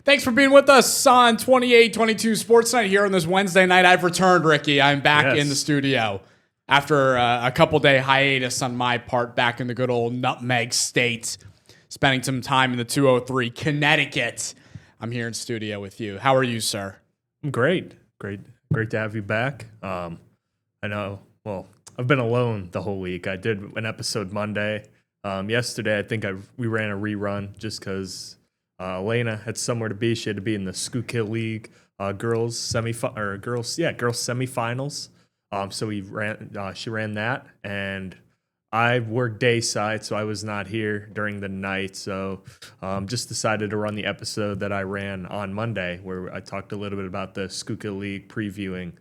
Thanks for being with us on 28-22 Sports Night here on this Wednesday night. I've returned, Ricky. I'm back in the studio after a couple-day hiatus on my part, back in the good old Nutmeg State, spending some time in the 203 Connecticut. I'm here in studio with you. How are you, sir? I'm great to have you back. I know, well, I've been alone the whole week. I did an episode Monday. Yesterday, I think we ran a rerun just because Elena had somewhere to be. She had to be in the Schuylkill League girls semifinals. So she ran that, and I worked day side, so I was not here during the night. So just decided to run the episode that I ran on Monday, where I talked a little bit about the Schuylkill League, previewing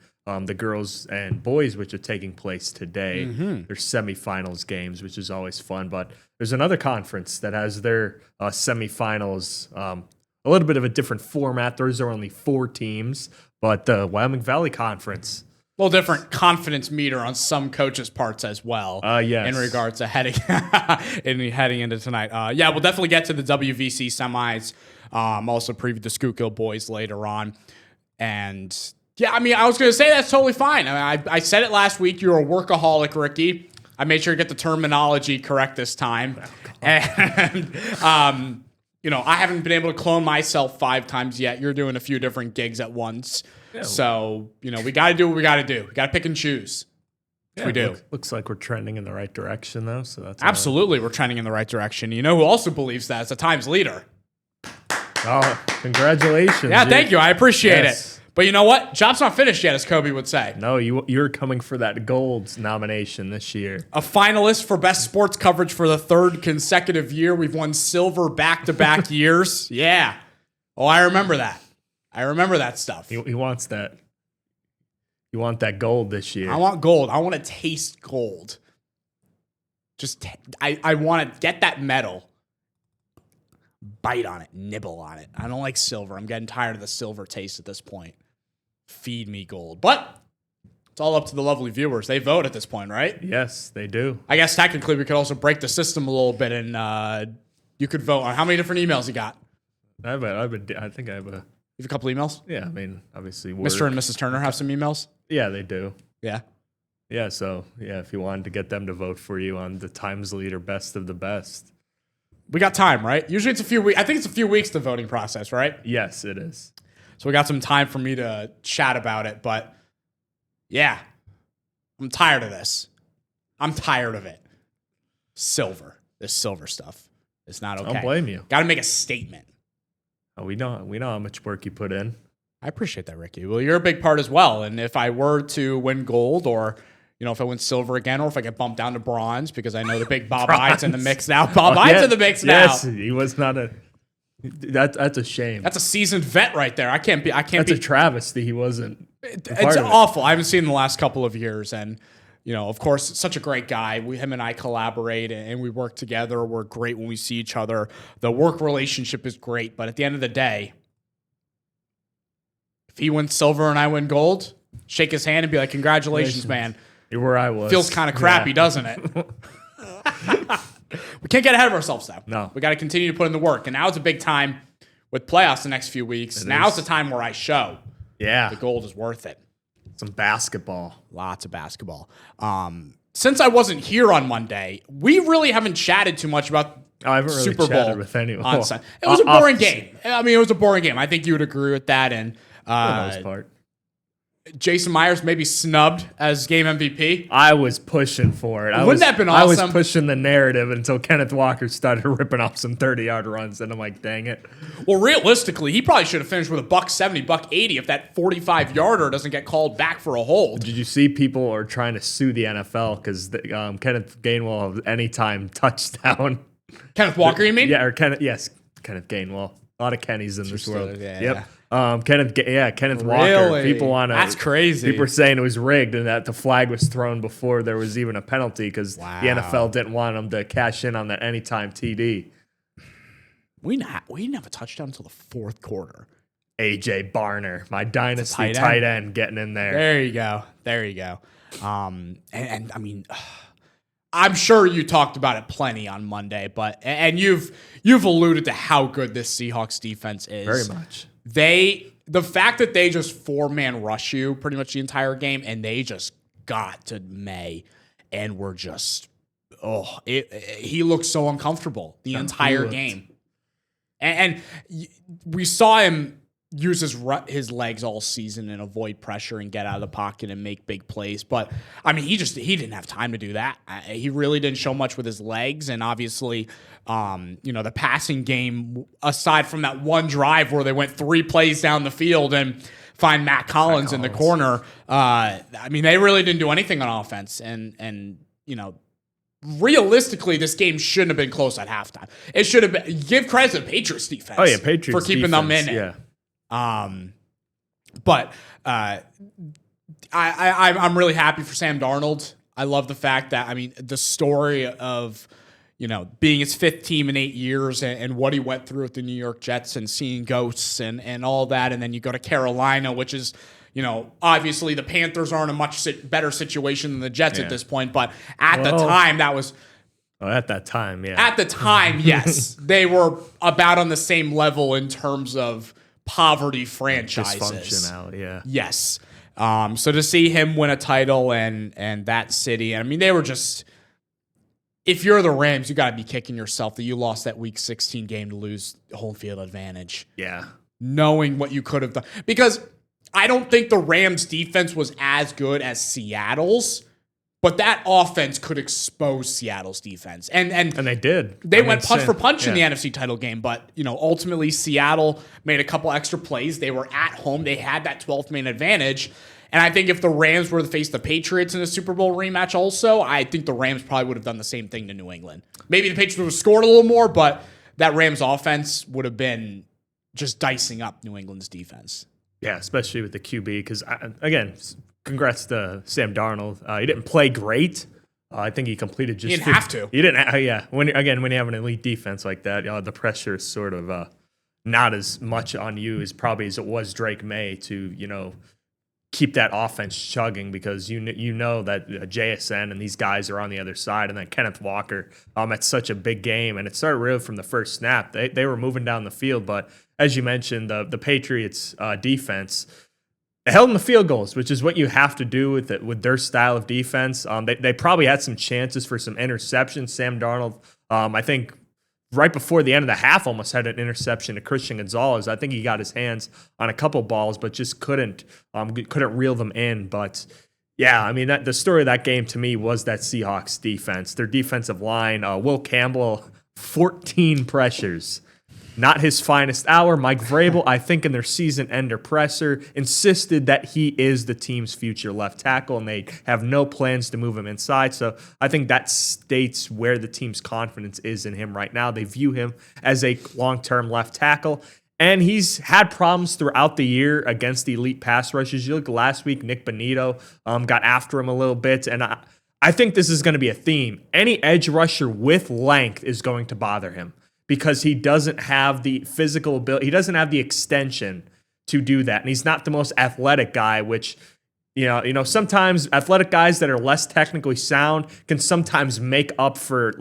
the girls and boys, which are taking place today. Their semifinals games, which is always fun. But there's another conference that has their semifinals a little bit of a different format. Those are only 4 teams, but the Wyoming Valley Conference. A little different confidence meter on some coaches' parts as well. Yes. In regards to heading into tonight. We'll definitely get to the WVC semis. Also preview the Schuylkill boys later on. And yeah, I mean, I was going to say that's totally fine. I mean, I said it last week. You're a workaholic, Ricky. I made sure to get the terminology correct this time. And, I haven't been able to clone myself 5 times yet. You're doing a few different gigs at once. Yeah. So, we got to do what we got to do. We got to pick and choose. Yeah, we do. Looks like we're trending in the right direction, though. So that's absolutely, we're trending in the right direction. You know who also believes that? It's a Times leader. Oh, congratulations. Yeah, thank you. I appreciate it. But you know what? Job's not finished yet, as Kobe would say. No, you're coming for that gold nomination this year. A finalist for Best Sports Coverage for the 3rd consecutive year. We've won silver back-to-back years. Yeah. Oh, I remember that. I remember that stuff. He wants that. You want that gold this year. I want gold. I want to taste gold. I want to get that medal. Bite on it. Nibble on it. I don't like silver. I'm getting tired of the silver taste at this point. Feed me gold. But it's all up to the lovely viewers. They vote at this point, right? Yes, they do. I guess technically we could also break the system a little bit, and you could vote on how many different emails you got. I think I have a... You have a couple emails? Yeah, I mean, obviously work. Mr. and Mrs. Turner have some emails? Yeah, they do. Yeah? Yeah, so, if you wanted to get them to vote for you on the Times Leader Best of the Best. We got time, right? Usually it's a few weeks. I think it's a few weeks, the voting process, right? Yes, it is. So we got some time for me to chat about it, but yeah, I'm tired of this. I'm tired of it. This silver stuff is not okay. I don't blame you. Got to make a statement. Oh, we know how much work you put in. I appreciate that, Ricky. Well, you're a big part as well. And if I were to win gold, or if I win silver again, or if I get bumped down to bronze, because I know the big Bob Hyde's in the mix now. Bob Hyde's in the mix now. Yes, he was not a. That's a shame. That's a seasoned vet right there. That's a travesty. He wasn't. It's awful. I haven't seen him the last couple of years, and of course, such a great guy. Him and I collaborate and we work together. We're great when we see each other. The work relationship is great, but at the end of the day, if he wins silver and I win gold, shake his hand and be like, "Congratulations, man." You're where I was. Feels kind of crappy, doesn't it? We can't get ahead of ourselves, though. No. We got to continue to put in the work. And now it's a big time with playoffs the next few weeks. Now's the time where I show. Yeah. The gold is worth it. Some basketball. Lots of basketball. Since I wasn't here on Monday, we really haven't chatted too much about I haven't really Super chatted Bowl with anyone. on Sunday. It was a boring game. I mean, it was a boring game. I think you would agree with that. And for the most part. Jason Myers maybe snubbed as game MVP. I was pushing for it. Wouldn't that have been awesome? I was pushing the narrative until Kenneth Walker started ripping off some 30-yard runs, and I'm like, dang it. Well, realistically, he probably should have finished with a $170, $180 if that 45-yarder doesn't get called back for a hold. Did you see people are trying to sue the NFL because Kenneth Gainwell of anytime touchdown? Kenneth Walker, you mean? Yeah, or Kenneth Gainwell. A lot of Kennys in this world. Yeah, yep. Kenneth Walker. Really? People want to. That's crazy. People are saying it was rigged and that the flag was thrown before there was even a penalty because the NFL didn't want them to cash in on that anytime TD. We didn't have a touchdown until the 4th quarter. AJ Barner, my dynasty tight end, getting in there. There you go. And I mean, I'm sure you talked about it plenty on Monday, but and you've alluded to how good this Seahawks defense is. Very much. The fact that they just 4-man rush you pretty much the entire game, and they just got to May and were just he looked so uncomfortable the entire game. And we saw him use his legs all season and avoid pressure and get out of the pocket and make big plays. But, I mean, he didn't have time to do that. He really didn't show much with his legs. And obviously, the passing game, aside from that one drive where they went 3 plays down the field and find Matt Collins in the corner, they really didn't do anything on offense. And realistically, this game shouldn't have been close at halftime. It should have been. Give credit to the Patriots defense. Oh yeah, Patriots for keeping them in it. Yeah. I'm really happy for Sam Darnold. I love the fact that the story of being his 5th team in 8 years and what he went through with the New York Jets and seeing ghosts and all that, and then you go to Carolina, which is. Obviously the Panthers are in a much better situation than the Jets at this point, but at the time that was... at that time, yeah. At the time, yes. They were about on the same level in terms of poverty franchises. Dysfunctionality, yeah. Yes. So to see him win a title and that city, they were just... If you're the Rams, you got to be kicking yourself that you lost that Week 16 game to lose home field advantage. Yeah. Knowing what you could have done. Because... I don't think the Rams' defense was as good as Seattle's, but that offense could expose Seattle's defense. And they did. They went punch for punch in the NFC title game, but ultimately Seattle made a couple extra plays. They were at home. They had that 12th man advantage. And I think if the Rams were to face the Patriots in a Super Bowl rematch also, I think the Rams probably would have done the same thing to New England. Maybe the Patriots would have scored a little more, but that Rams offense would have been just dicing up New England's defense. Yeah, especially with the QB, because, again, congrats to Sam Darnold. He didn't play great. I think he completed just... He didn't have to. He didn't, yeah. When you have an elite defense like that, the pressure is sort of not as much on you as it was Drake May to, keep that offense chugging, because you know that JSN and these guys are on the other side, and then Kenneth Walker at such a big game, and it started really from the first snap. They were moving down the field, but as you mentioned, the Patriots defense held in the field goals, which is what you have to do with their style of defense. They probably had some chances for some interceptions. Sam Darnold, I think, right before the end of the half, almost had an interception to Christian Gonzalez. I think he got his hands on a couple balls, but just couldn't reel them in. But yeah, the story of that game to me was that Seahawks defense, their defensive line. Will Campbell, 14 pressures. Not his finest hour. Mike Vrabel, I think in their season ender presser, insisted that he is the team's future left tackle, and they have no plans to move him inside. So I think that states where the team's confidence is in him right now. They view him as a long-term left tackle, and he's had problems throughout the year against the elite pass rushes. You look last week, Nick Bonito got after him a little bit, and I think this is going to be a theme. Any edge rusher with length is going to bother him, because he doesn't have the physical ability. He doesn't have the extension to do that. And he's not the most athletic guy, which, sometimes athletic guys that are less technically sound can sometimes make up for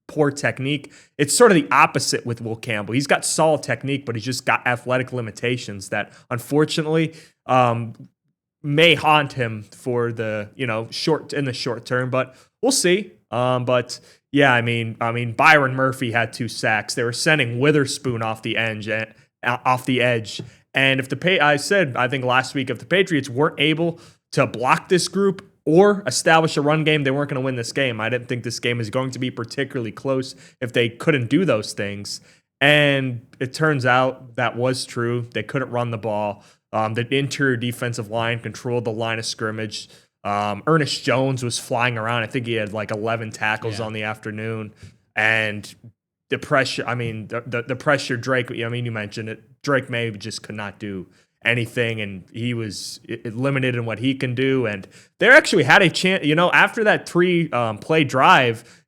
poor technique. It's sort of the opposite with Will Campbell. He's got solid technique, but he's just got athletic limitations that, unfortunately, may haunt him for the, in the short term, but we'll see. But yeah, Byron Murphy had 2 sacks. They were sending Witherspoon off the edge, and I think last week, if the Patriots weren't able to block this group or establish a run game, they weren't going to win this game. I didn't think this game was going to be particularly close if they couldn't do those things. And it turns out that was true. They couldn't run the ball. The interior defensive line controlled the line of scrimmage. Ernest Jones was flying around. I think he had like 11 tackles on the afternoon. And the pressure, the pressure, Drake, you mentioned it. Drake May just could not do anything, and he was limited in what he can do. And they actually had a chance, after that 3 play drive,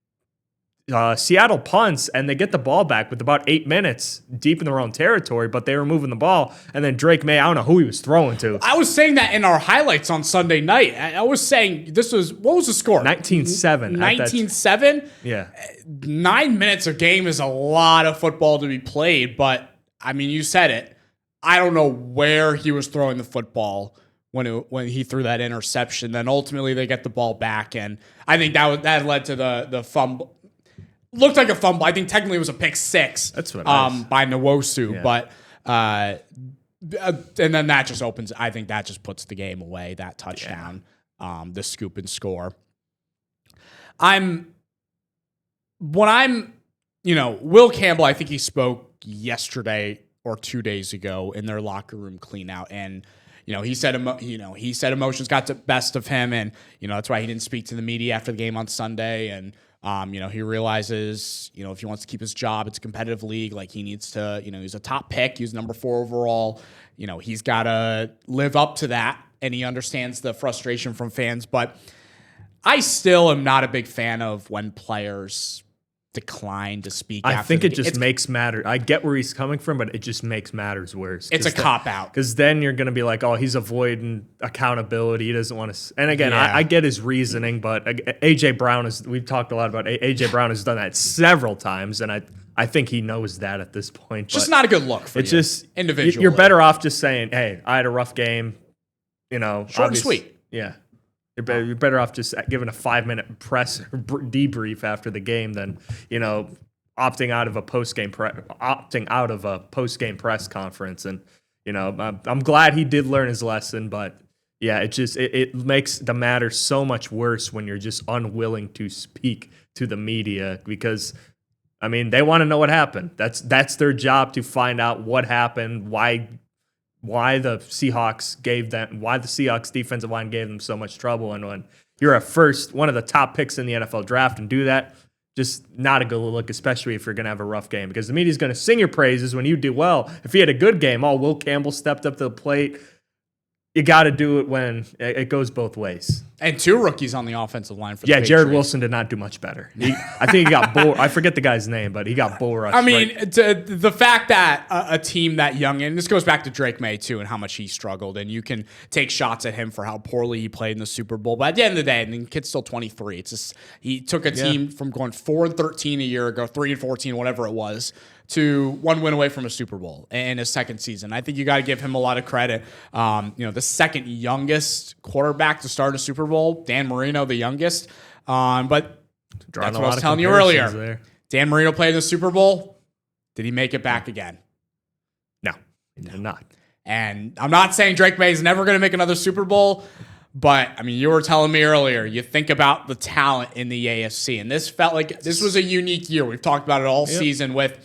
Seattle punts and they get the ball back with about 8 minutes deep in their own territory, but they were moving the ball. And then Drake May, I don't know who he was throwing to. I was saying that in our highlights on Sunday night. I was saying what was the score? 19-7. 19-7? Yeah. 9 minutes a game is a lot of football to be played, but I mean, you said it. I don't know where he was throwing the football when he threw that interception. Then ultimately they get the ball back, and I think that led to the fumble. Looked like a fumble. I think technically it was a pick six. That's what by Nwosu, Yeah. but and then that just opens. I think that just puts the game away. That touchdown, the scoop and score. Will Campbell. I think he spoke yesterday or 2 days ago in their locker room clean out, and he said emotions got the best of him, and that's why he didn't speak to the media after the game on Sunday, and he realizes, if he wants to keep his job, it's a competitive league. Like he needs to, he's a top pick. He's number 4 overall. He's got to live up to that, and he understands the frustration from fans. But I still am not a big fan of when players decline to speak. I think it just makes matter. I get where he's coming from, but it just makes matters worse. It's a cop out, because then you're going to be like, oh, he's avoiding accountability. He doesn't want to. And again, Yeah. I get his reasoning, but AJ Brown we've talked a lot about AJ Brown has done that several times, and I think he knows that at this point. Just not a good look for it's you. Just individually. You're better off just saying, hey, I had a rough game. Short and sweet. Yeah. You're better off just giving a 5-minute press debrief after the game than opting out of a post game press conference. And I'm glad he did learn his lesson, but yeah, it makes the matter so much worse when you're just unwilling to speak to the media, because I mean they want to know what happened. That's their job, to find out what happened, why the Seahawks defensive line gave them so much trouble. And when you're one of the top picks in the NFL draft and do that, just not a good look, especially if you're going to have a rough game, because the media's going to sing your praises when you do well. If he had a good game, Will Campbell stepped up to the plate. You got to do it when it goes both ways. And 2 rookies on the offensive line for the Jared Patriots. Wilson did not do much better. I think he got bull. I forget the guy's name, but he got bull rushed. I mean, the fact that a team that young, and this goes back to Drake May too, and how much he struggled, and you can take shots at him for how poorly he played in the Super Bowl. But at the end of the day, the kid's still 23. It's just he took a team from going 4-13 a year ago, 3-14, whatever it was, to 1 win away from a Super Bowl in his second season. I think you got to give him a lot of credit. The second youngest quarterback to start a Super Bowl, Dan Marino, the youngest. But that's what I was telling you earlier. There. Dan Marino played in the Super Bowl. Did he make it back again? No, he did not. And I'm not saying Drake May is never going to make another Super Bowl, but I mean, you were telling me earlier, you think about the talent in the AFC, and this felt like this was a unique year. We've talked about it all season with,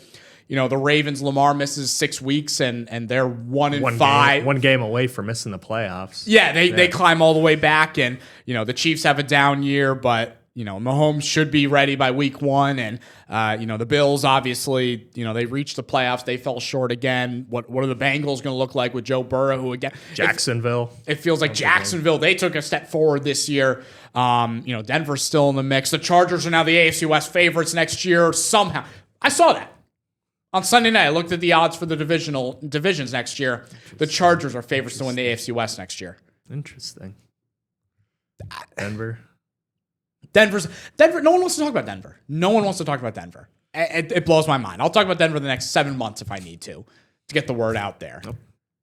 the Ravens. Lamar misses 6 weeks, and they're 1-5, 1 game away from missing the playoffs. Yeah, they climb all the way back, and the Chiefs have a down year, but Mahomes should be ready by week 1, and the Bills obviously they reached the playoffs, they fell short again. What are the Bengals going to look like with Joe Burrow, who again Jacksonville? It feels like Jacksonville. They took a step forward this year. Denver's still in the mix. The Chargers are now the AFC West favorites next year somehow. I saw that. On Sunday night, I looked at the odds for the divisions next year. The Chargers are favorites to win the AFC West next year. Interesting. Denver. No one wants to talk about Denver. No one wants to talk about Denver. It blows my mind. I'll talk about Denver the next 7 months if I need to get the word out there. Nope.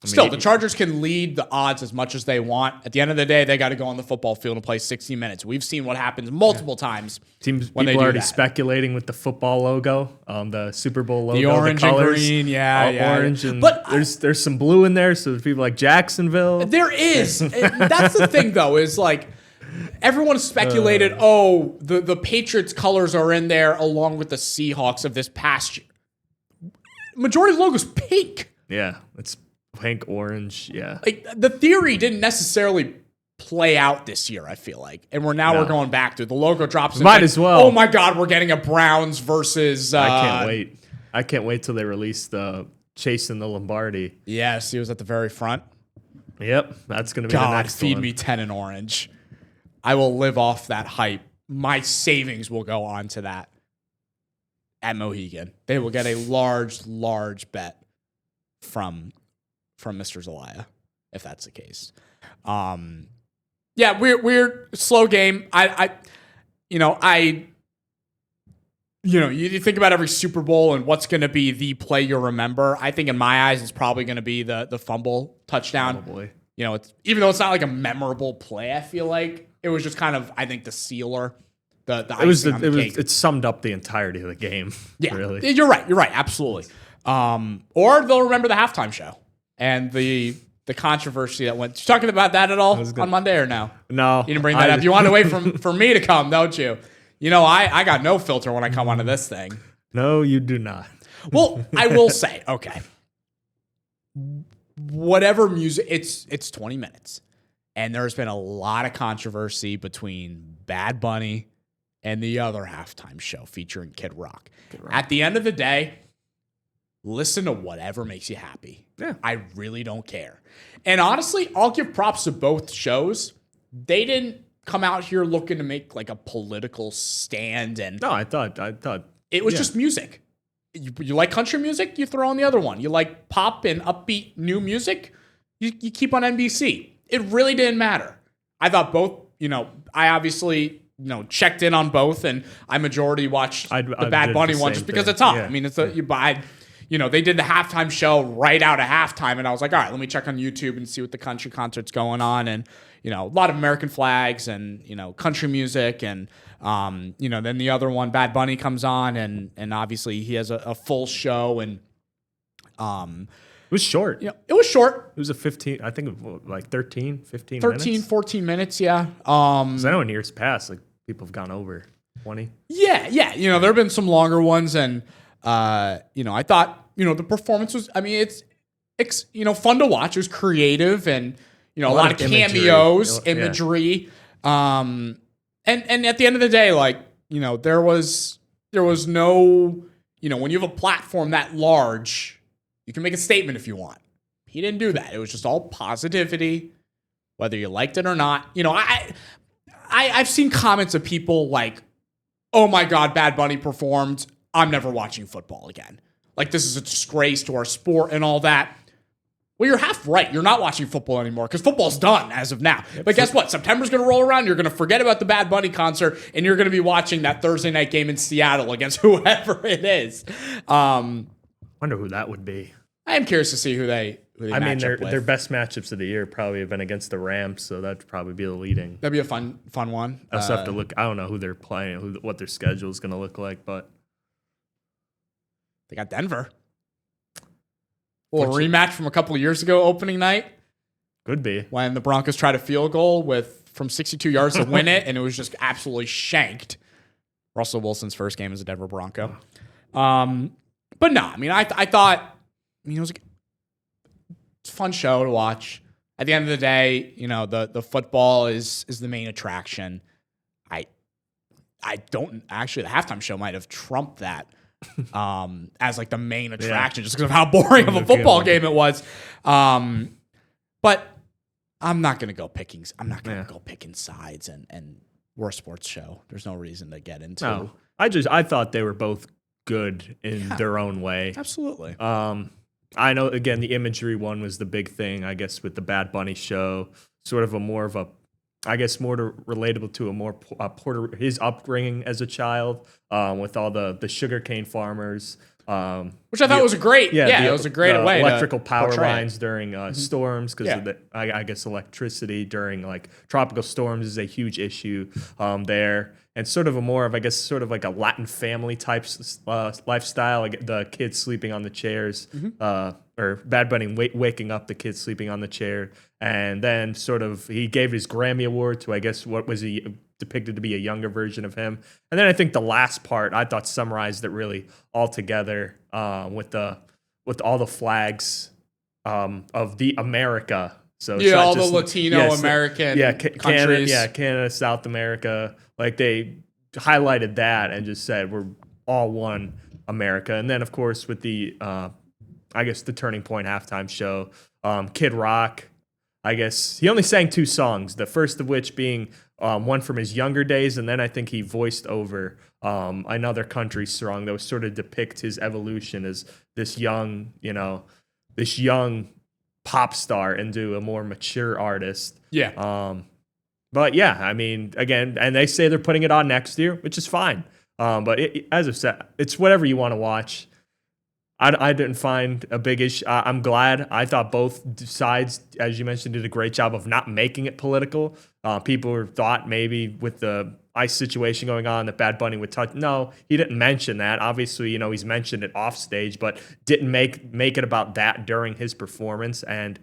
Still, the Chargers can lead the odds as much as they want. At the end of the day, they got to go on the football field and play 60 minutes. We've seen what happens multiple times. People are already speculating with the football logo, the Super Bowl logo, the orange the colors, and green, orange, and but there's some blue in there. So there's people like Jacksonville. There is. That's the thing, though, is like everyone speculated. The Patriots colors are in there along with the Seahawks of this past year. Majority of the logo's pink. Yeah, it's pink, orange, yeah. Like the theory didn't necessarily play out this year, I feel like. And we're going back to it. The logo drops. Might as well. Oh my God, we're getting a Browns versus. I can't wait. I can't wait till they release the Chasing the Lombardi. Yes, he was at the very front. Yep, that's going to be the next feed one. me 10 in orange. I will live off that hype. My savings will go on to that. at Mohegan. They will get a large bet from Mr. Zelaya, if that's the case. Yeah, weird slow game. You think about every Super Bowl and what's going to be the play you'll remember. I think in my eyes, it's probably going to be the fumble touchdown. Probably. It's even though it's not like a memorable play, I feel like it was just kind of, I think, the sealer. It summed up the entirety of the game. Yeah, really. You're right, absolutely. Or they'll remember the halftime show and the controversy that went. You talking about that at all on Monday or no? No, you didn't bring that up. You want to wait for me to come, don't you? I got no filter when I come onto this thing. No, you do not. Well, I will say, okay, whatever music, it's 20 minutes, and there's been a lot of controversy between Bad Bunny and the other halftime show featuring Kid Rock. At the end of the day, listen to whatever makes you happy. Yeah. I really don't care. And honestly, I'll give props to both shows. They didn't come out here looking to make like a political stand. And no, I thought it was just music. You like country music, you throw on the other one. You like pop and upbeat new music, you keep on NBC. It really didn't matter. I thought both, I obviously checked in on both, and I majority watched the Bad Bunny one just because it's on. Yeah. I mean, they did the halftime show right out of halftime, and I was like, all right, let me check on YouTube and see what the country concert's going on, and a lot of American flags and country music, and then the other one, Bad Bunny comes on, and obviously he has a full show, and it was short. It was short. It was a 15, I think like 13, 15 minutes. 14 minutes, yeah. Because I know in years past, like people have gone over 20. Yeah. There have been some longer ones, and I thought, the performance was, I mean, it's fun to watch. It was creative, and a lot of cameos, imagery. And at the end of the day, like, there was no, when you have a platform that large, you can make a statement if you want. He didn't do that. It was just all positivity, whether you liked it or not. I've seen comments of people like, oh my God, Bad Bunny performed. I'm never watching football again. Like, this is a disgrace to our sport and all that. Well, you're half right. You're not watching football anymore because football's done as of now. But guess what? September's going to roll around. You're going to forget about the Bad Bunny concert, and you're going to be watching that Thursday night game in Seattle against whoever it is. Wonder who that would be. I am curious to see who they match up with. Their best matchups of the year probably have been against the Rams, so that'd probably be the leading. That'd be a fun one. I also have to look. I don't know who they're playing, what their schedule is going to look like, but they got Denver. A little rematch from a couple of years ago, opening night. Could be. When the Broncos tried a field goal from 62 yards to win it, and it was just absolutely shanked. Russell Wilson's first game as a Denver Bronco. But no, I mean, I thought, it was a fun show to watch. At the end of the day, the football is the main attraction. I don't actually, the halftime show might have trumped that. As like the main attraction, just because of how boring of a football game it was. But I'm not gonna go picking. I'm not gonna go picking sides, and we're a sports show. There's no reason to get into. No, I thought they were both good in their own way. Absolutely. I know, again, the imagery one was the big thing, I guess, with the Bad Bunny show. Sort of more relatable to his upbringing as a child, with all the sugarcane farmers. Which I thought was great. Yeah, it was a great way. Electrical power lines during storms, because I guess electricity during like tropical storms is a huge issue there. And sort of like a Latin family type lifestyle, like the kids sleeping on the chairs, or Bad Bunny waking up the kids sleeping on the chair. And then he gave his Grammy Award to, I guess, what was he depicted to be a younger version of him. And then I think the last part I thought summarized it really all together, with all the flags of the America. So it's all the Latino American countries. Canada, South America. Like, they highlighted that and just said we're all one America. And then, of course, with the the Turning Point halftime show, Kid Rock, I guess he only sang 2 songs. The first of which being one from his younger days, and then I think he voiced over another country song that was sort of depict his evolution as this young, this young pop star into a more mature artist. Yeah. But yeah, I mean, again, and they say they're putting it on next year, which is fine. But as I said, it's whatever you want to watch. I didn't find a big issue. I'm glad. I thought both sides, as you mentioned, did a great job of not making it political. People thought maybe with the ICE situation going on that Bad Bunny would touch. No, he didn't mention that. Obviously, he's mentioned it off stage, but didn't make it about that during his performance. And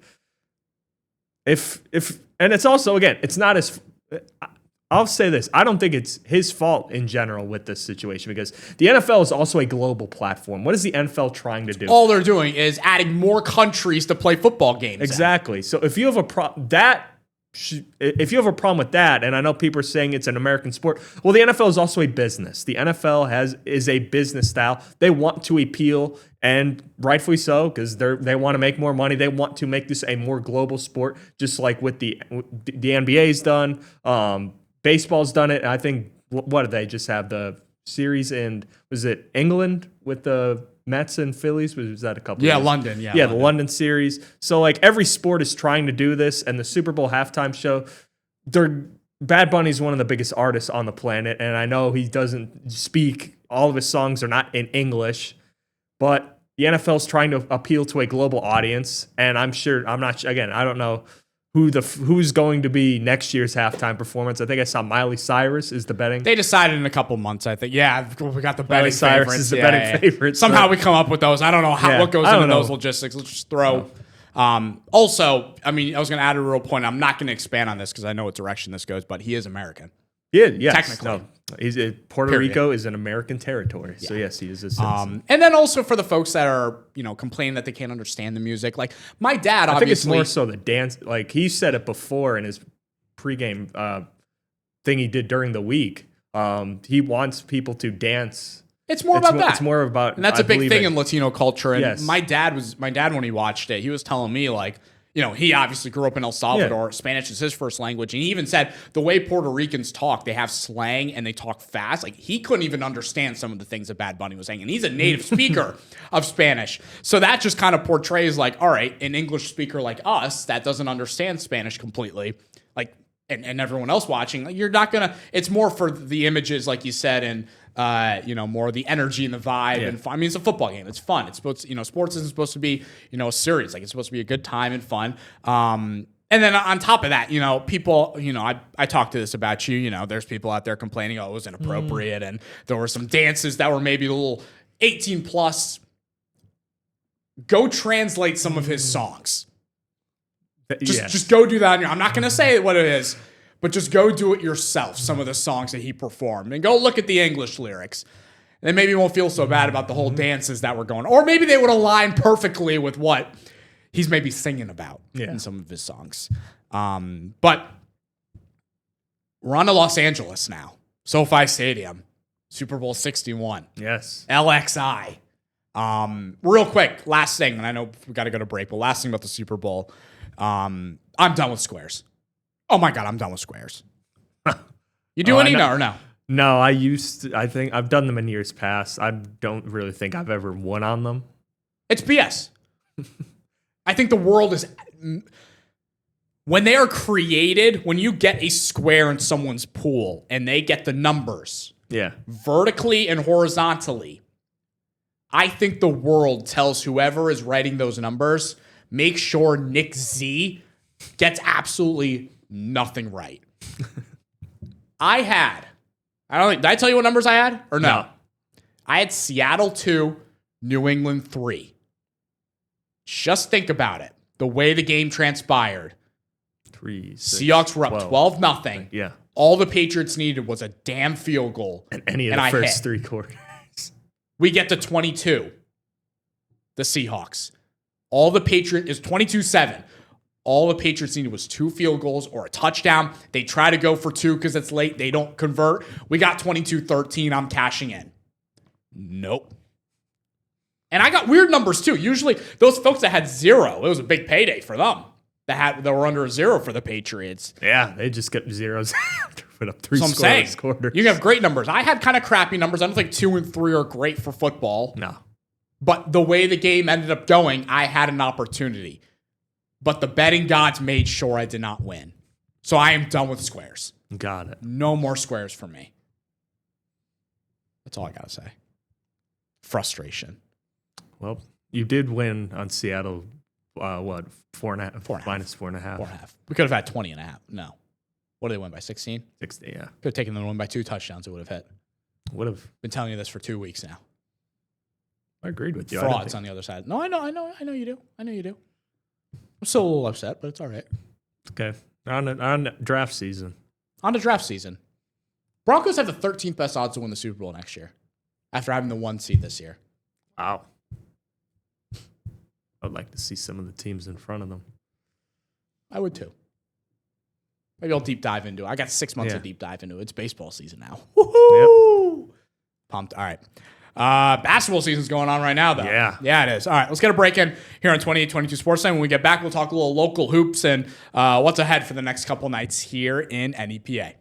and it's also, again, it's not as. I'll say this. I don't think it's his fault in general with this situation because the NFL is also a global platform. What is the NFL trying to do? All they're doing is adding more countries to play football games. Exactly. So if you have a problem with that, and I know people are saying it's an American sport, well, the NFL is also a business. The NFL is a business style. They want to appeal, and rightfully so, because they want to make more money. They want to make this a more global sport, just like with the NBA's done. Baseball's done it. I think, what did they just have? The series in, was it England with the Mets and Phillies? Was that a couple Yeah, years? London. Yeah, London. The London series. So, every sport is trying to do this, and the Super Bowl halftime show, Bad Bunny's one of the biggest artists on the planet, and I know he doesn't speak, all of his songs are not in English, but the NFL's trying to appeal to a global audience, and I don't know who's going to be next year's halftime performance. I think I saw Miley Cyrus is the betting. They decided in a couple months, I think. Yeah, we got the betting Miley Cyrus favorites. is the betting favorite. Somehow we come up with those. I don't know what goes into those logistics. Let's just throw. Also, I mean, I was going to add a real point. I'm not going to expand on this because I know what direction this goes, but he is American. Yeah, yes. Technically. No, Puerto Rico is an American territory. Yeah. So, yes, he is a citizen. And then also for the folks that are, complaining that they can't understand the music. Like, my dad, obviously. I think it's more so the dance. Like, he said it before in his pregame thing he did during the week. He wants people to dance. It's more about that. It's more about, and that's a big thing in Latino culture. And yes. my dad, when he watched it, he was telling me, like, he obviously grew up in El Salvador. Yeah. Spanish is his first language. And he even said the way Puerto Ricans talk, they have slang and they talk fast. Like, he couldn't even understand some of the things that Bad Bunny was saying. And he's a native speaker of Spanish. So that just kind of portrays, like, all right, an English speaker like us that doesn't understand Spanish completely, like, and everyone else watching, like, you're not going to, it's more for the images, like you said, and, more the energy and the vibe. Yeah. And fun. I mean, it's a football game. It's fun. It's supposed to, sports isn't supposed to be, a series. Like, it's supposed to be a good time and fun. And then on top of that, people, I talked to this about you, there's people out there complaining, oh, it was inappropriate. And there were some dances that were maybe a little 18 plus. Go translate some of his songs. Just go do that. I'm not going to say what it is, but just go do it yourself, some of the songs that he performed. And go look at the English lyrics. And then maybe you won't feel so bad about the whole dances that were going on. Or maybe they would align perfectly with what he's maybe singing about in some of his songs. But we're on to Los Angeles now. SoFi Stadium. Super Bowl 61. Yes. LXI. Real quick, last thing, and I know we got to go to break, but last thing about the Super Bowl. I'm done with squares. Oh my God, I'm done with squares. You do any or no? No, I think I've done them in years past. I don't really think I've ever won on them. It's BS. I think the world is, when they are created, when you get a square in someone's pool and they get the numbers vertically and horizontally, I think the world tells whoever is writing those numbers, make sure Nick Z gets absolutely nothing right. Did I tell you what numbers I had or no? I had Seattle 2, New England 3. Just think about it. The way the game transpired. 3, 6, Seahawks were up 12-0. Yeah. All the Patriots needed was a damn field goal. And any of the first 3 quarters. We get to 22. The Seahawks. All the Patriots is 22-7. All the Patriots needed was 2 field goals or a touchdown. They try to go for 2 because it's late. They don't convert. We got 22-13. I'm cashing in. Nope. And I got weird numbers too. Usually those folks that had 0, it was a big payday for them. that were under a 0 for the Patriots. Yeah, they just got zeros after put up 3 So I'm saying, quarters. you have great numbers. I had kind of crappy numbers. I don't think 2 and 3 are great for football. No. But the way the game ended up going, I had an opportunity. But the betting gods made sure I did not win. So I am done with squares. Got it. No more squares for me. That's all I got to say. Frustration. Well, you did win on Seattle, what, 4.5? 4.5. Minus 4.5. 4.5. We could have had 20.5. No. What did they win by, 16? 60, yeah. Could have taken them to win by 2 touchdowns. It would have hit. Would have. Been telling you this for 2 weeks now. I agreed with you. Frauds on the other side. No, I know you do. I know you do. I'm still a little upset, but it's all right. Okay. On draft season. On to draft season. Broncos have the 13th best odds to win the Super Bowl next year after having the 1 seed this year. Wow. I'd like to see some of the teams in front of them. I would too. Maybe I'll deep dive into it. I got 6 months Yeah. to deep dive into it. It's baseball season now. Yep. Woohoo! Pumped. All right. Basketball season's going on right now, though. Yeah. Yeah, it is. All right, let's get a break in here on 2822 Sports Time. When we get back, we'll talk a little local hoops and what's ahead for the next couple nights here in NEPA.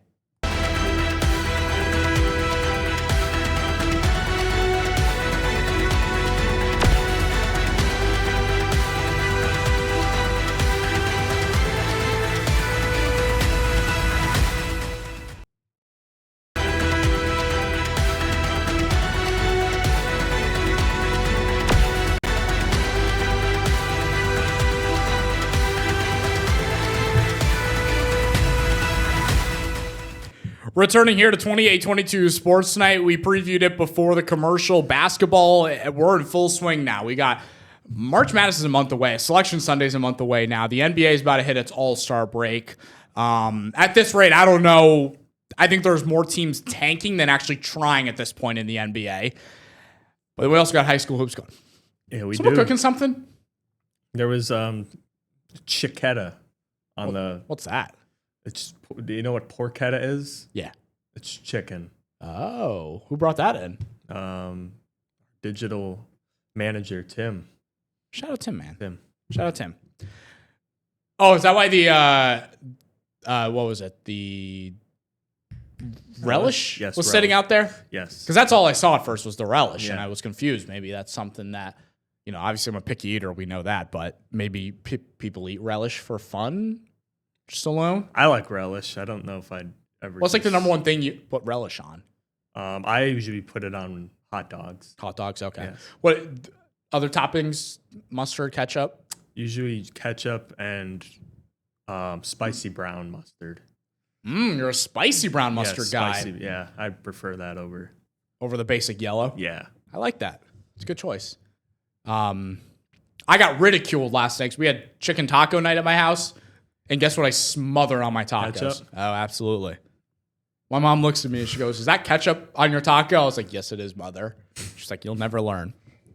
Returning here to 2822 Sports Night, we previewed it before the commercial. Basketball, we're in full swing now. We got March Madness is a month away. Selection Sunday is a month away now. The NBA is about to hit its All-Star break. At this rate, I don't know. I think there's more teams tanking than actually trying at this point in the NBA. But we also got high school hoops going. Yeah, we Someone do. cooking something? There was chicketta on the. What's that? It's. Do you know what porchetta is? Yeah. It's chicken. Oh, who brought that in? Digital manager Tim. Shout out Tim, man. Tim. Shout out Tim. Oh, is that why the what was it? The relish Yes, was relish. sitting out there? Yes. Because that's all I saw at first was the relish, and Yeah. I was confused. Maybe that's something that, obviously I'm a picky eater. We know that, but maybe people eat relish for fun, just alone. I like relish. I don't know if I'd ever. What's like the number one thing you put relish on? I usually put it on hot dogs. Hot dogs. Okay. Yes. What other toppings? Mustard, ketchup. Usually ketchup and spicy brown mustard. You're a spicy brown mustard yeah, guy spicy, yeah, I prefer that over. over the basic yellow. Yeah. I like that. It's a good choice. I got ridiculed last night because we had chicken taco night at my house, and guess what? I smothered on my tacos. Ketchup? Oh, absolutely. My mom looks at me and she goes, "Is that ketchup on your taco?" I was like, "Yes, it is, mother." She's like, "You'll never learn.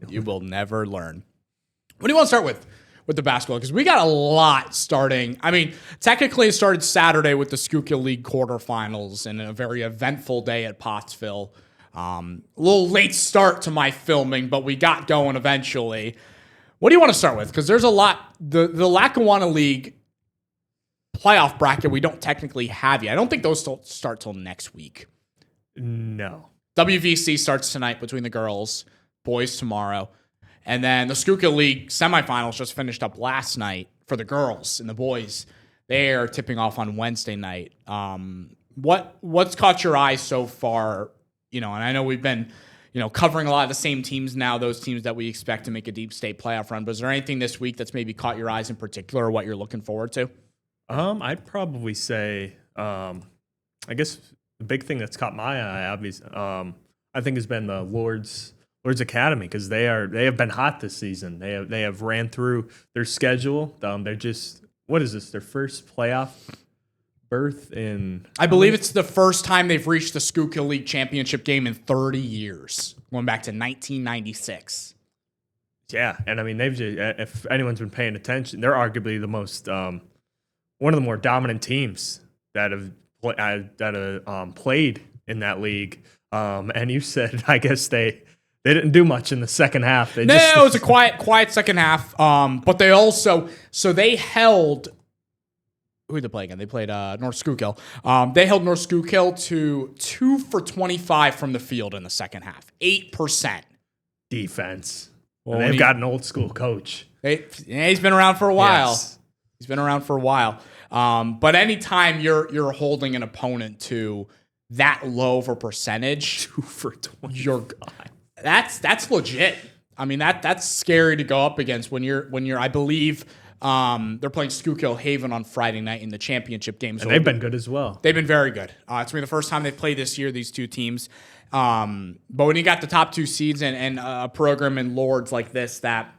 You will never learn." What do you want to start with the basketball? Because we got a lot starting. I mean, technically it started Saturday with the Schuylkill League quarterfinals and a very eventful day at Pottsville. A little late start to my filming, but we got going eventually. What do you want to start with? Because there's a lot. The Lackawanna League playoff bracket we don't technically have yet. I don't think those start till next week. No. WVC starts tonight between the girls, boys tomorrow. And then the Schuylkill League semifinals just finished up last night for the girls, and the boys, they are tipping off on Wednesday night. What's caught your eye so far? And I know we've been, covering a lot of the same teams now, those teams that we expect to make a deep state playoff run. But is there anything this week that's maybe caught your eyes in particular, or what you're looking forward to? I'd probably say, I guess the big thing that's caught my eye, obviously, I think has been the Lord's Academy, because they have been hot this season. They have ran through their schedule. They're just, what is this? Their first playoff berth in? I believe it's the first time they've reached the Schuylkill League championship game in 30 years, going back to 1996. Yeah, and I mean they've just, if anyone's been paying attention, they're arguably the most one of the more dominant teams that have played in that league. And you said, I guess they didn't do much in the second half. It was a quiet second half. But they also, they held who did they play again? They played North Schuylkill. They held North Schuylkill to 2 for 25 from the field in the second half. 8%. Defense. Well, and they've got an old school coach. He's been around for a while. Yes. He's been around for a while. But anytime you're holding an opponent to that low of a percentage, 2 for 20. That's legit. I mean, that's scary to go up against when you're I believe they're playing Schuylkill Haven on Friday night in the championship game. So And they've been good as well. they've been very good. It's going to be the first time they've played this year, these two teams. But when you got the top two seeds and a program in Lords like this that,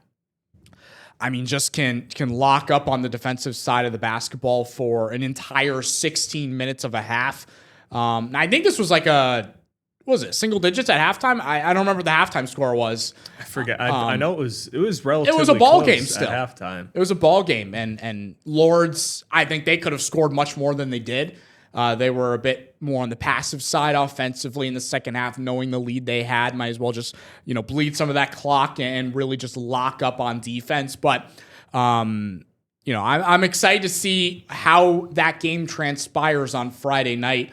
I mean, just can lock up on the defensive side of the basketball for an entire 16 minutes of a half. I think this was like what was it, single digits at halftime? I don't remember what the halftime score was. I forget. I know it was relatively It was a ball close game still. at halftime. It was a ball game, and Lords, I think they could have scored much more than they did. They were a bit more on the passive side offensively in the second half, knowing the lead they had. Might as well just, bleed some of that clock and really just lock up on defense. But, I'm excited to see how that game transpires on Friday night.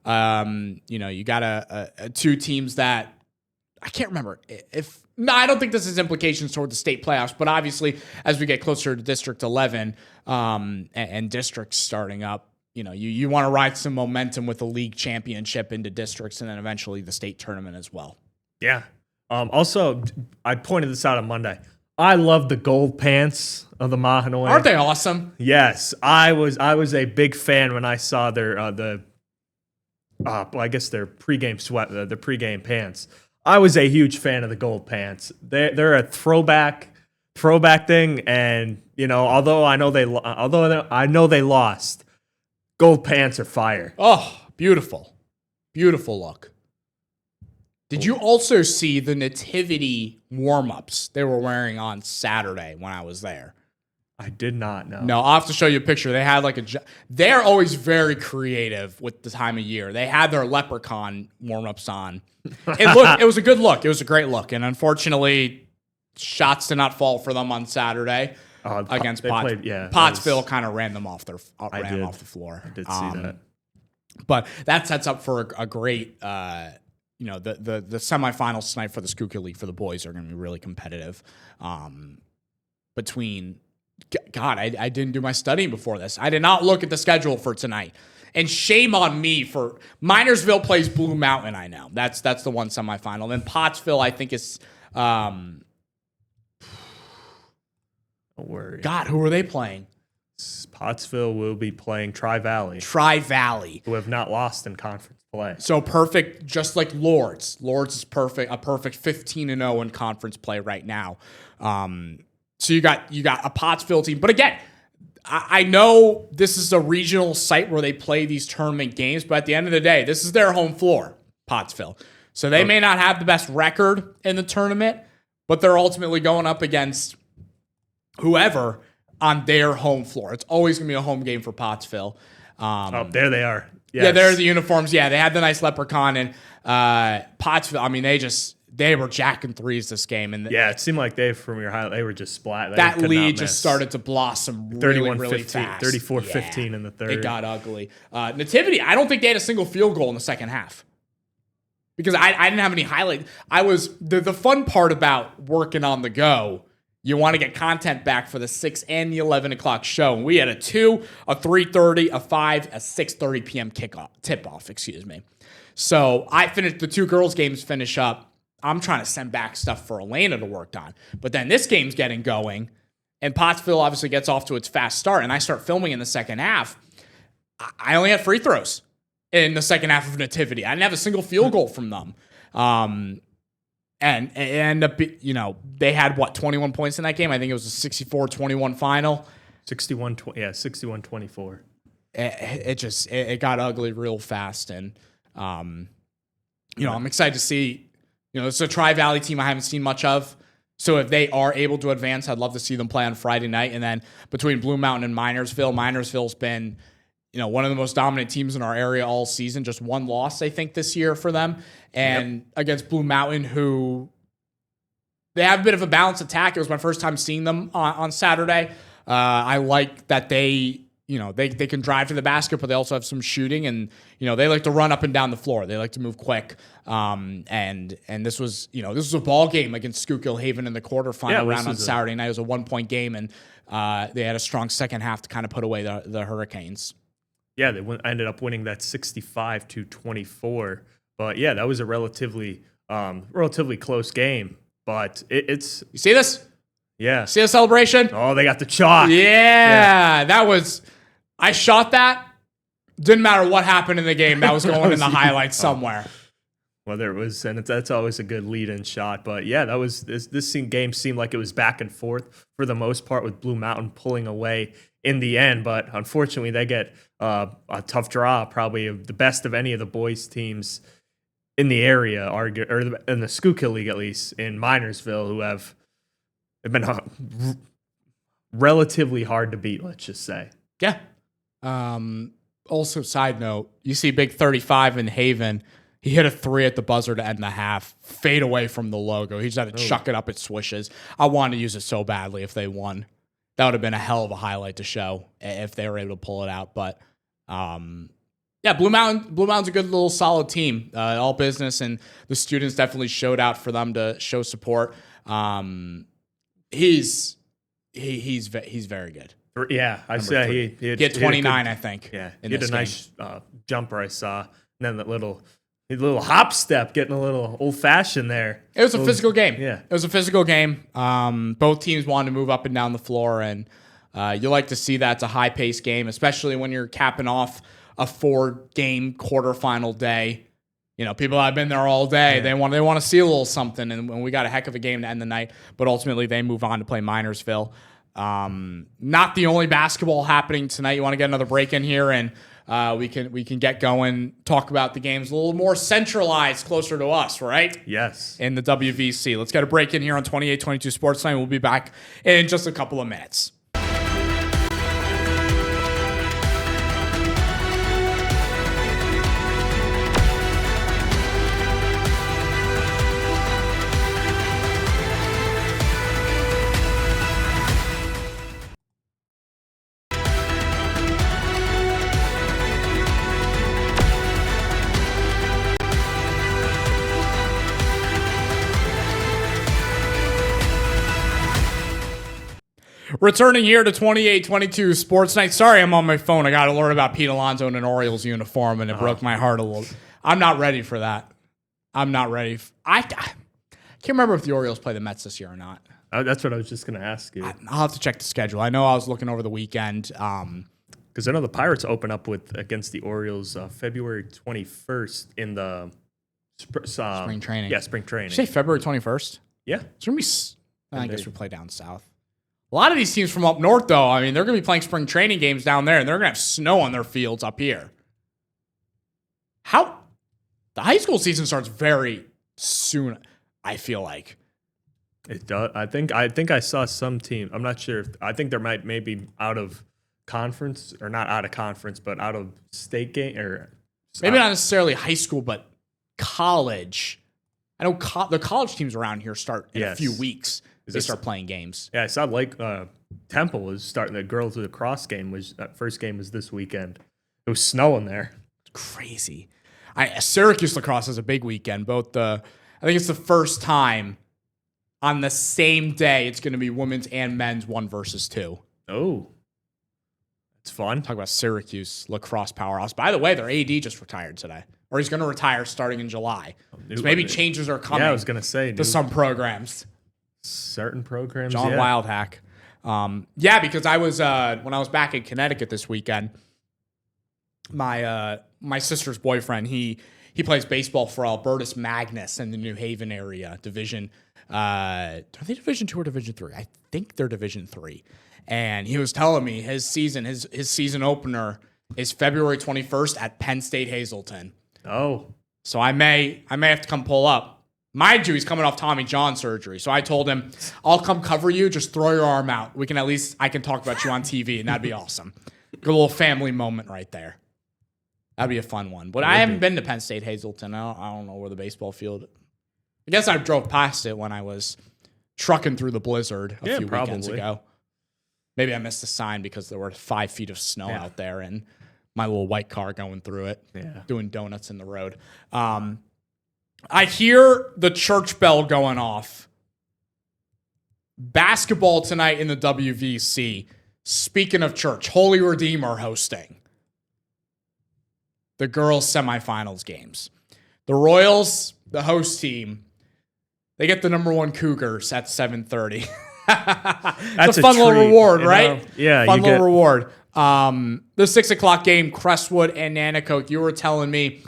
You got two teams that I can't remember I don't think this has implications toward the state playoffs, but obviously as we get closer to District 11 and districts starting up, you want to ride some momentum with the league championship into districts and then eventually the state tournament as well. Yeah. Also, I pointed this out on Monday. I love the gold pants of the Mahanoy. Aren't they awesome? Yes, I was a big fan when I saw their I guess their pregame sweat, their pregame pants. I was a huge fan of the gold pants. They're a throwback thing, and although I know they lost, gold pants are fire. Oh, beautiful, beautiful look. Did you also see the nativity warm-ups they were wearing on Saturday when I was there? I did not know. No, I'll have to show you a picture. They had they're always very creative with the time of year. They had their leprechaun warm-ups on. It was a good look. It was a great look. And unfortunately, shots did not fall for them on Saturday against Pottsville kind of ran them off the floor. I did see that. But that sets up for a great the semifinals tonight for the Schuylkill League for the boys are going to be really competitive. I didn't do my studying before this. I did not look at the schedule for tonight. And shame on me for Minersville plays Blue Mountain, I know. That's the one semifinal. Then Pottsville, I think is don't worry. God, who are they playing? Pottsville will be playing Tri-Valley. Tri-Valley. Who have not lost in conference play. So perfect, just like Lords. Lords is perfect, a perfect 15-0 in conference play right now. So you got a Pottsville team. But again, I know this is a regional site where they play these tournament games, but at the end of the day, this is their home floor, Pottsville. So they may not have the best record in the tournament, but they're ultimately going up against whoever on their home floor. It's always going to be a home game for Pottsville. There they are. Yes. Yeah, there are the uniforms. Yeah, they had the nice leprechaun. And Pottsville, I mean, they were jacking threes this game. And it seemed like they were just splat. That lead just started to blossom really, really 15, fast. 34-15 in the third. It got ugly. Nativity, I don't think they had a single field goal in the second half. Because I didn't have any highlight. The fun part about working on the go, you want to get content back for the 6 and the 11 o'clock show. And we had a 2, a 3:30, a 5, a 6:30 p.m. tip-off, So I finished, the two girls' games finish up. I'm trying to send back stuff for Elena to work on. But then this game's getting going, and Pottsville obviously gets off to its fast start, and I start filming in the second half. I only had free throws in the second half of Nativity. I didn't have a single field goal from them. And it ended up, they had, 21 points in that game? I think it was a 64-21 final. 61-24. It got ugly real fast. And, I'm excited to see, it's a Tri-Valley team I haven't seen much of. So if they are able to advance, I'd love to see them play on Friday night. And then between Blue Mountain and Minersville's been, one of the most dominant teams in our area all season. Just one loss, I think, this year for them. And against Blue Mountain, who they have a bit of a balanced attack. It was my first time seeing them on Saturday. I like that they, they can drive to the basket, but they also have some shooting, and they like to run up and down the floor. They like to move quick. And this was a ball game against Schuylkill Haven in the quarterfinal round on Saturday night. It was a 1-point game, and they had a strong second half to kind of put away the Hurricanes. Yeah, they ended up winning that 65-24. But yeah, that was a relatively close game. But it's you see this? Yeah. See the celebration? Oh, they got the chalk. Yeah. That was. I shot that. Didn't matter what happened in the game. That was going in the highlights somewhere. Whether it was, and that's always a good lead-in shot. But yeah, that was this game seemed like it was back and forth for the most part, with Blue Mountain pulling away in the end. But unfortunately, they get a tough draw, probably the best of any of the boys teams in the area, or in the Schuylkill League at least, in Minersville, who have been relatively hard to beat. Let's just say. Yeah. Also, side note, you see Big 35 in Haven. He hit a 3 at the buzzer to end the half. Fade away from the logo. He just had to chuck it up at swishes. I wanted to use it so badly if they won. That would have been a hell of a highlight to show if they were able to pull it out. But yeah, Blue Mountain's a good little solid team. All business, and the students definitely showed out for them to show support. He's very good. Yeah, I'd say he had 29, I think. Yeah, he had a nice jumper I saw. And then that little hop step, getting a little old-fashioned there. It was a physical game. Yeah. It was a physical game. Both teams wanted to move up and down the floor, and you like to see that. It's a high-paced game, especially when you're capping off a 4-game quarterfinal day. People have been there all day. Yeah. They want to see a little something, and we got a heck of a game to end the night. But ultimately, they move on to play Minersville. Not the only basketball happening tonight. You want to get another break in here, and we can get going, talk about the games a little more centralized, closer to us, right? Yes. In the WVC. Let's get a break in here on 2822 Sports Night. We'll be back in just a couple of minutes. Returning here to 2822 Sports Night. Sorry, I'm on my phone. I got to learn about Pete Alonso in an Orioles uniform, and it broke my heart a little. I'm not ready for that. I'm not ready. I can't remember if the Orioles play the Mets this year or not. That's what I was just going to ask you. I'll have to check the schedule. I know I was looking over the weekend. Because I know the Pirates open up against the Orioles February 21st in the spring training. Yeah, spring training. Did you say February 21st? Yeah. It's going to be. I guess we play down south. A lot of these teams from up north, though, I mean, they're going to be playing spring training games down there, and they're going to have snow on their fields up here. The high school season starts very soon, I feel like. It does. I think I saw some team. I'm not sure. I think there maybe out of conference, or not out of conference, but out of state game, or maybe not necessarily high school, but college. I know the college teams around here start in a few weeks. They start playing games. Yeah, I saw Temple was starting the girls with the cross game. First game was this weekend. It was snowing there. Crazy. Syracuse lacrosse is a big weekend. I think it's the first time on the same day it's going to be women's and men's 1 versus 2. Oh, it's fun. Talk about Syracuse lacrosse powerhouse. By the way, their AD just retired today, or he's going to retire starting in July. So maybe changes are coming. Yeah, I was going to say to some programs. Certain programs. John Wildhack. Yeah, because I was when I was back in Connecticut this weekend, my sister's boyfriend, he plays baseball for Albertus Magnus in the New Haven area division. Are they Division 2 or Division 3? I think they're Division 3. And he was telling me his season opener is February 21st at Penn State Hazleton. Oh. So I may have to come pull up. Mind you, he's coming off Tommy John surgery. So I told him, I'll come cover you. Just throw your arm out. I can talk about you on TV, and that'd be awesome. Good little family moment right there. That'd be a fun one. But I haven't been to Penn State Hazleton. I don't know where the baseball field. I guess I drove past it when I was trucking through the blizzard a few weekends ago. Maybe I missed the sign because there were 5 feet of snow out there and my little white car going through it, doing donuts in the road. I hear the church bell going off. Basketball tonight in the WVC. Speaking of church, Holy Redeemer hosting the girls' semifinals games. The Royals, the host team, they get the number 1 Cougars at 7:30. That's a fun little reward, right? Yeah, fun little reward. The 6 o'clock game, Crestwood and Nanticoke. You were telling me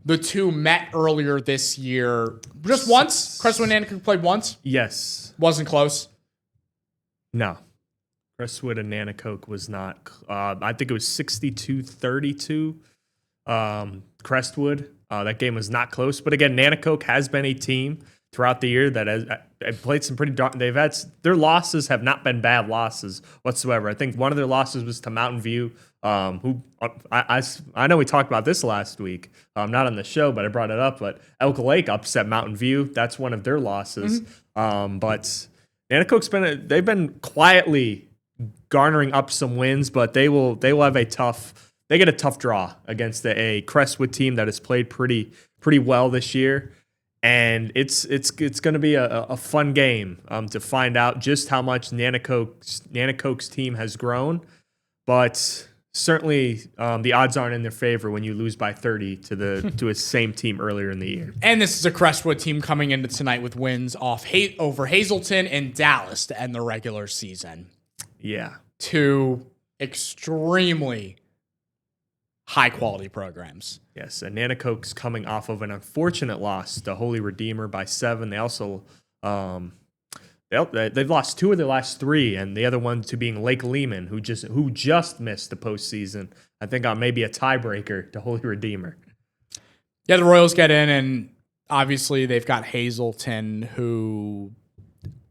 the two met earlier this year, just once. Crestwood and Nanticoke played once. Yes, wasn't close. No, Crestwood and Nanticoke was not. I think it was 62-32. Crestwood. That game was not close, but again, Nanticoke has been a team throughout the year that has played some pretty. They've had their losses have not been bad losses whatsoever. I think one of their losses was to Mountain View, who I know we talked about this last week, not on the show, but I brought it up. But Elk Lake upset Mountain View. That's one of their losses. But Nanticoke's they've been quietly garnering up some wins, but they will have a tough. They get a tough draw against a Crestwood team that has played pretty well this year. And it's going to be a fun game to find out just how much Nanticoke's team has grown. But certainly the odds aren't in their favor when you lose by 30 to a same team earlier in the year. And this is a Crestwood team coming into tonight with wins over Hazleton and Dallas to end the regular season. Yeah. 2 extremely high-quality programs. Yes, and Nanticoke's coming off of an unfortunate loss to Holy Redeemer by 7. They also they've lost 2 of their last 3, and the other one to being Lake Lehman, who just missed the postseason. I think on maybe a tiebreaker to Holy Redeemer. Yeah, the Royals get in, and obviously they've got Hazleton, who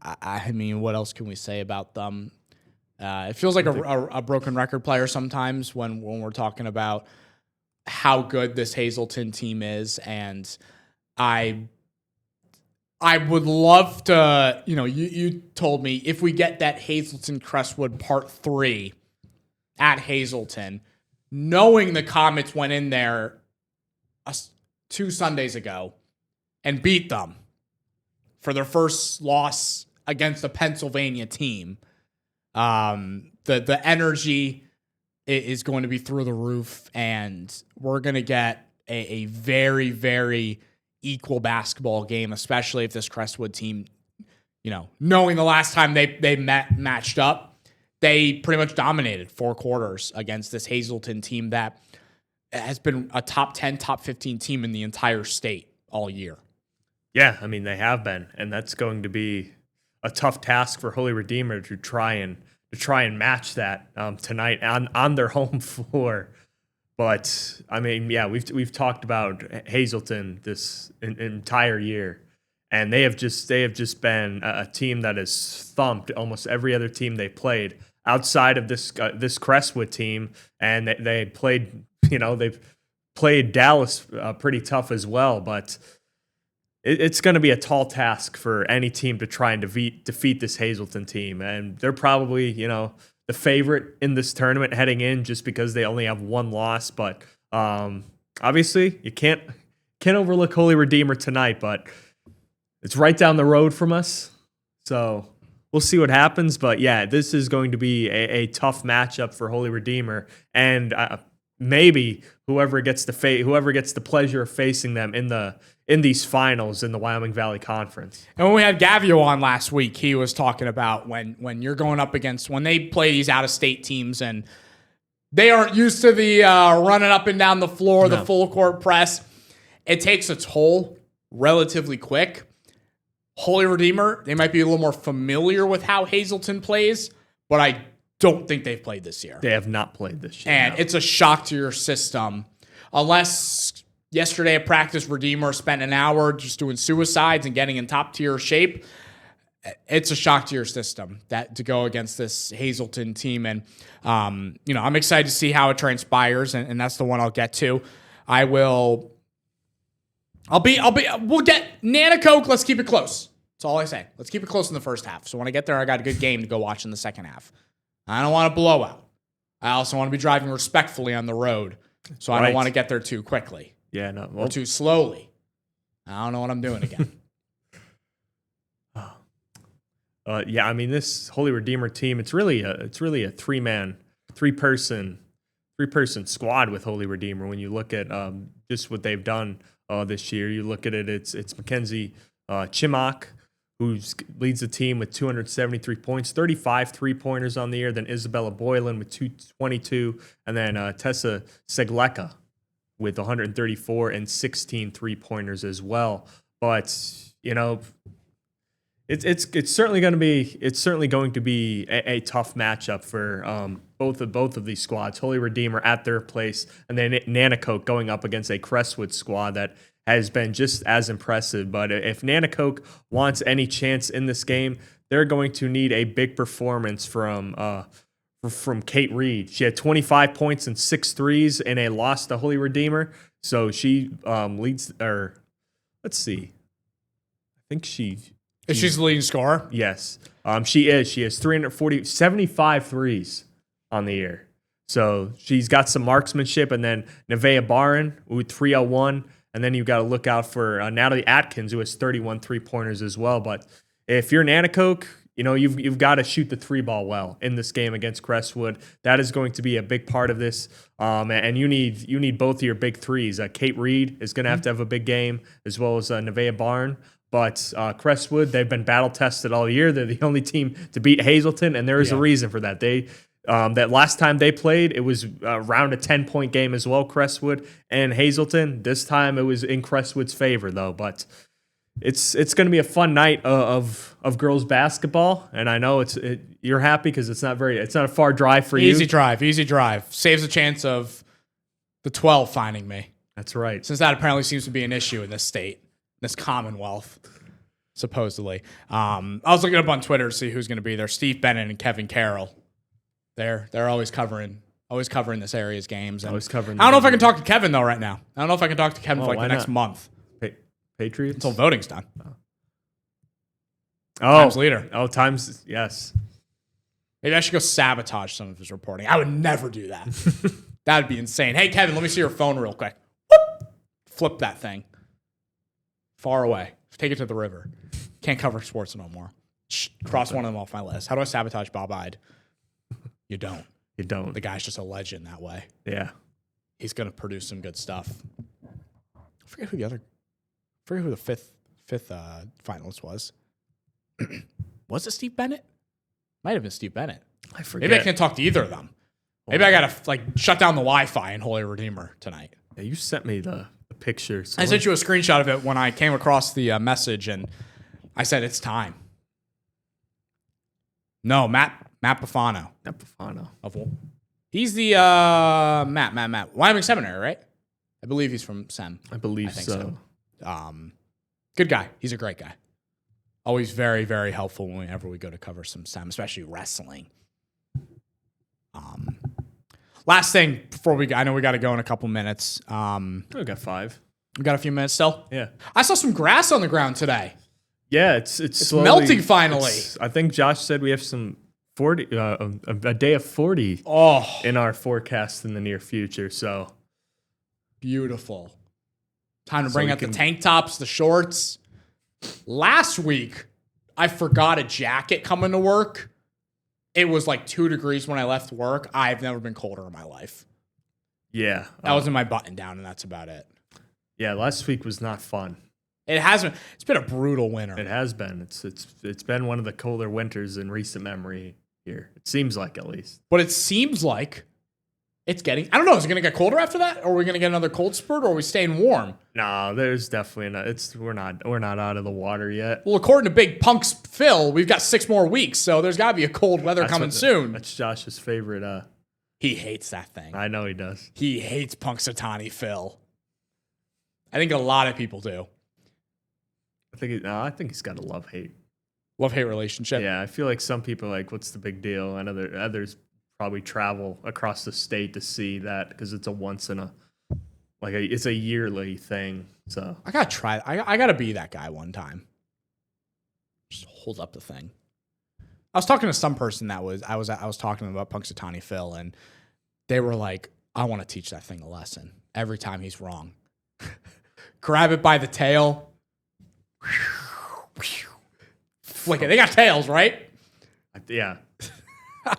I mean, what else can we say about them? It feels like a broken record player sometimes when we're talking about how good this Hazleton team is, and I would love to, you told me if we get that Hazleton Crestwood Part 3 at Hazleton, knowing the Comets went in there 2 Sundays ago and beat them for their first loss against a Pennsylvania team. The energy is going to be through the roof, and we're going to get a very, very equal basketball game, especially if this Crestwood team, knowing the last time they matched up, they pretty much dominated 4 quarters against this Hazleton team that has been a top 10, top 15 team in the entire state all year. Yeah, I mean, they have been, and that's going to be a tough task for Holy Redeemer to try and match that tonight on their home floor. But I mean, yeah, we've talked about Hazleton this entire year, and they have just been a team that has thumped almost every other team they played outside of this Crestwood team, and they played they've played Dallas pretty tough as well, but. It's going to be a tall task for any team to try and defeat this Hazleton team. And they're probably, the favorite in this tournament heading in just because they only have 1 loss. But obviously, you can't overlook Holy Redeemer tonight, but it's right down the road from us. So we'll see what happens. But yeah, this is going to be a tough matchup for Holy Redeemer. And maybe whoever gets the pleasure of facing them in these finals in the Wyoming Valley Conference. And when we had Gavio on last week, he was talking about when you're going up against, when they play these out-of-state teams and they aren't used to the running up and down the floor, the full court press, it takes a toll relatively quick. Holy Redeemer, they might be a little more familiar with how Hazleton plays, but I don't think they've played this year. They have not played this year. And it's a shock to your system. Unless yesterday at practice, Redeemer spent an hour just doing suicides and getting in top tier shape. It's a shock to your system to go against this Hazleton team. And, I'm excited to see how it transpires. And that's the one I'll get to. We'll get Nanticoke. Let's keep it close. That's all I say. Let's keep it close in the first half. So when I get there, I got a good game to go watch in the second half. I don't want a blowout. I also want to be driving respectfully on the road. So I don't want to get there too quickly. Yeah, no. Or too slowly. I don't know what I'm doing again. Yeah, I mean, this Holy Redeemer team, it's really a three-person squad with Holy Redeemer. When you look at just what they've done this year, you look at it, it's Mackenzie Chimok, who leads the team with 273 points, 35 three-pointers on the year, then Isabella Boylan with 222, and then Tessa Segleka with 134 and 16 three-pointers as well. But, you know, it's certainly going to be a tough matchup for both of these squads. Holy Redeemer at their place, and then Nanticoke going up against a Crestwood squad that has been just as impressive. But if Nanticoke wants any chance in this game, they're going to need a big performance from Kate Reed. She had 25 points and 6 threes in a loss to Holy Redeemer. So she leads, or let's see. I think she's the leading scorer? Yes. She is. She has 75 threes on the year. So she's got some marksmanship. And then Nevaeh Barron with 301. And then you've got to look out for Natalie Atkins, who has 31 three-pointers as well. But if you're Nanticoke, you know, you've got to shoot the three ball well in this game against Crestwood. That is going to be a big part of this. And you need both of your big threes. Kate Reed is going to have a big game, as well as Nevaeh Barron. But Crestwood, they've been battle tested all year. They're the only team to beat Hazleton, and there is a reason for that. That last time they played, it was around a 10-point game as well, Crestwood and Hazleton. This time it was in Crestwood's favor, though. But it's going to be a fun night of girls basketball, and I know you're happy because it's not a far drive for you. Easy drive. Saves the chance of the 12 finding me. That's right. Since that apparently seems to be an issue in this state, this Commonwealth, supposedly. I was looking up on Twitter to see who's going to be there. Steve Bennett and Kevin Carroll. They're always covering this area's games. And I don't know if I can talk to Kevin though right now. I don't know if I can talk to Kevin for the next month. Patriots until voting's done. Times leader. Times, yes. Maybe I should go sabotage some of his reporting. I would never do that. That would be insane. Hey Kevin, let me see your phone real quick. Whoop! Flip that thing. Far away. Take it to the river. Can't cover sports no more. Cross one of them off my list. How do I sabotage Bob Ide? You don't. The guy's just a legend that way. Yeah. He's going to produce some good stuff. I forget who the fifth finalist was. Was it Steve Bennett? Might have been Steve Bennett. I forget. Maybe I can't talk to either of them. Maybe I got to shut down the Wi-Fi in Holy Redeemer tonight. Yeah, you sent me the picture. I sent you a screenshot of it when I came across the message, and I said, it's time. No, Matt Bufano. Matt Bufano. He's the Matt. Wyoming Seminary, right? I believe he's from Sem. I think so. Good guy. He's a great guy. Always very, very helpful whenever we go to cover some Sem, especially wrestling. Last thing before I know we got to go in a couple minutes. We got 5. We got a few minutes still? Yeah. I saw some grass on the ground today. Yeah, it's melting finally. I think Josh said we have some 40, a day of 40 in our forecast in the near future. So beautiful. Time to bring out the tank tops, the shorts. Last week, I forgot a jacket coming to work. It was like 2 degrees when I left work. I've never been colder in my life. Yeah. That was in my button down, and that's about it. Yeah, last week was not fun. It hasn't. It's been a brutal winter. It has been. It's been one of the colder winters in recent memory here. It seems like, at least. But it seems like it's getting. I don't know. Is it going to get colder after that, or are we going to get another cold spurt, or are we staying warm? No, there's definitely not. We're not out of the water yet. Well, according to Big Punk's Phil, we've got 6 more weeks, so there's got to be a cold weather coming soon. That's Josh's favorite. He hates that thing. I know he does. He hates Punxsutawney Phil. I think a lot of people do. I think he's got a love-hate relationship. Yeah, I feel like some people are like, what's the big deal? And others probably travel across the state to see that because it's it's a yearly thing. So I gotta try. I gotta be that guy one time. Just hold up the thing. I was talking to some person I was talking about Punxsutawney Phil, and they were like, I want to teach that thing a lesson every time he's wrong. Grab it by the tail. Flick it. They got tails, right? Yeah. I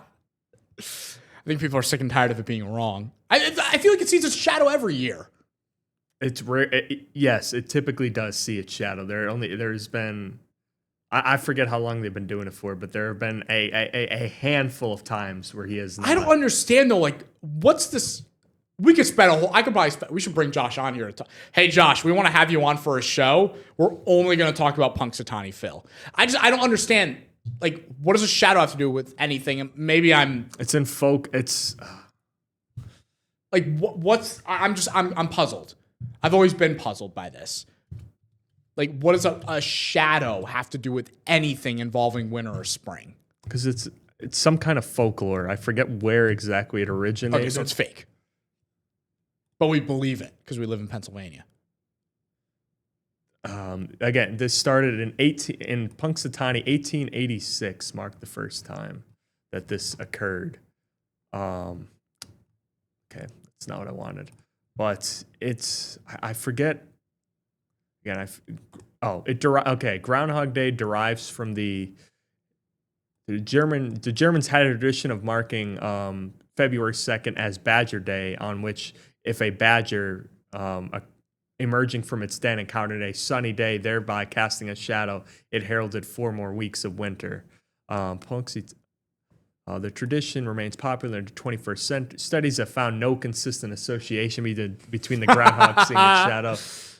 think people are sick and tired of it being wrong. I feel like it sees its shadow every year. It's rare. Yes, it typically does see its shadow. There's been, I forget how long they've been doing it for, but there have been a handful of times where he has not. I don't understand though. Like, what's this? We could spend a whole. We should bring Josh on here to talk. Hey, Josh, we want to have you on for a show. We're only going to talk about Punxsutawney Phil. I don't understand. Like, what does a shadow have to do with anything? And maybe It's in folk. It's like I'm puzzled. I've always been puzzled by this. Like, what does a shadow have to do with anything involving winter or spring? because it's some kind of folklore. I forget where exactly it originated. Okay, so it's fake. But we believe it because we live in Pennsylvania. Again, this started in Punxsutawney. 1886 marked the first time that this occurred. Okay, that's not what I wanted, but I forget. Again, Groundhog Day derives from the Germans had a tradition of marking February 2nd as Badger Day, on which if a badger emerging from its den encountered a sunny day, thereby casting a shadow, it heralded 4 more weeks of winter. The tradition remains popular in the 21st century. Studies have found no consistent association between the groundhog seeing its shadow.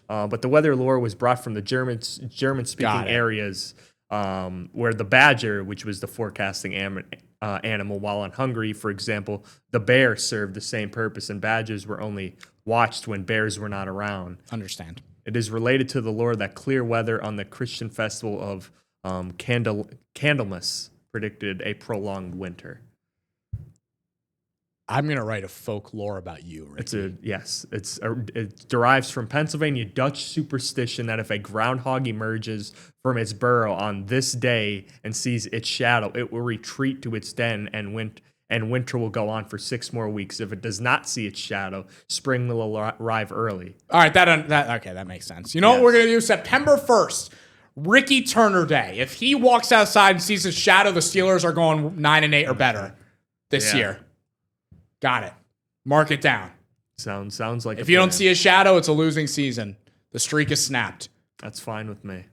But the weather lore was brought from the German-speaking areas where the badger, which was the forecasting animal, while in Hungary, for example, the bear served the same purpose, and badgers were only watched when bears were not around. Understand. It is related to the lore that clear weather on the Christian festival of Candlemas predicted a prolonged winter. I'm gonna write a folklore about you. Ricky. It derives from Pennsylvania Dutch superstition that if a groundhog emerges from its burrow on this day and sees its shadow, it will retreat to its den and winter will go on for 6 more weeks. If it does not see its shadow, spring will arrive early. All right, that makes sense. You know what we're gonna do? September 1st, Ricky Turner Day. If he walks outside and sees his shadow, the Steelers are going 9-8 or better this year. Got it. Mark it down. Sounds like if you don't see a shadow, it's a losing season. The streak is snapped. That's fine with me.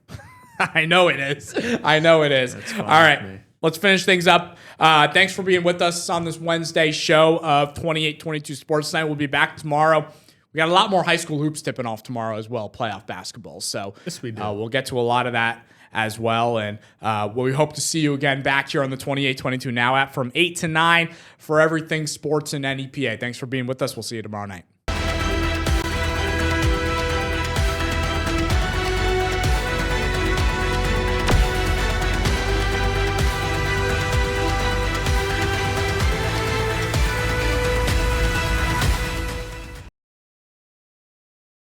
I know it is. That's fine. All right. Let's finish things up. Thanks for being with us on this Wednesday show of 2822 Sports Night. We'll be back tomorrow. We got a lot more high school hoops tipping off tomorrow as well, playoff basketball. So yes, we do. We'll get to a lot of that as well. And we hope to see you again back here on the 2822 Now app from 8 to 9 for everything sports and NEPA. Thanks for being with us. We'll see you tomorrow night.